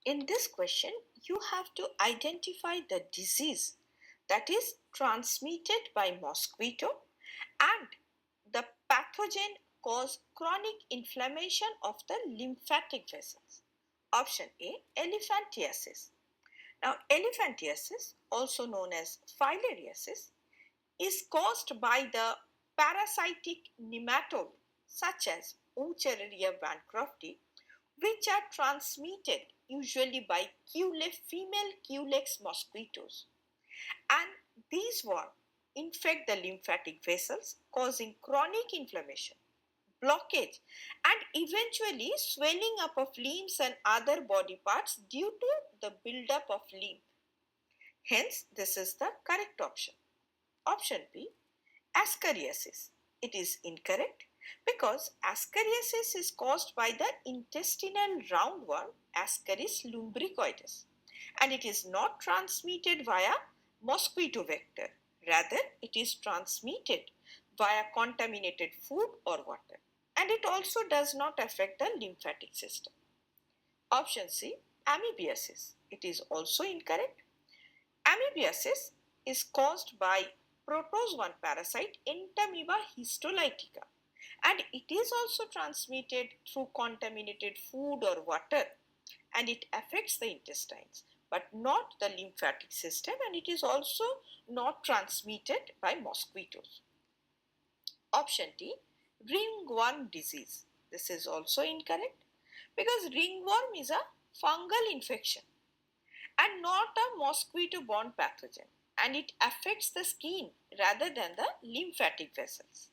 In this question, you have to identify the disease that is transmitted by mosquito and the pathogen cause chronic inflammation of the lymphatic vessels. Option A, elephantiasis. Now, elephantiasis, also known as filariasis, is caused by the parasitic nematode such as Wuchereria bancrofti, which are transmitted usually by female Culex mosquitoes. And these worms infect the lymphatic vessels, causing chronic inflammation, blockage, and eventually swelling up of limbs and other body parts due to the buildup of lymph. Hence, this is the correct option. Option B, ascariasis. It is incorrect because ascariasis is caused by the intestinal roundworm Ascaris lumbricoides, and it is not transmitted via mosquito vector. Rather, it is transmitted via contaminated food or water, and it also does not affect the lymphatic system. Option C, amoebiasis. It is also incorrect. Amoebiasis is caused by protozoan parasite Entamoeba histolytica, and it is also transmitted through contaminated food or water, and it affects the intestines but not the lymphatic system, and it is also not transmitted by mosquitoes. Option D, ringworm disease. This is also incorrect because ringworm is a fungal infection and not a mosquito-borne pathogen, and it affects the skin rather than the lymphatic vessels.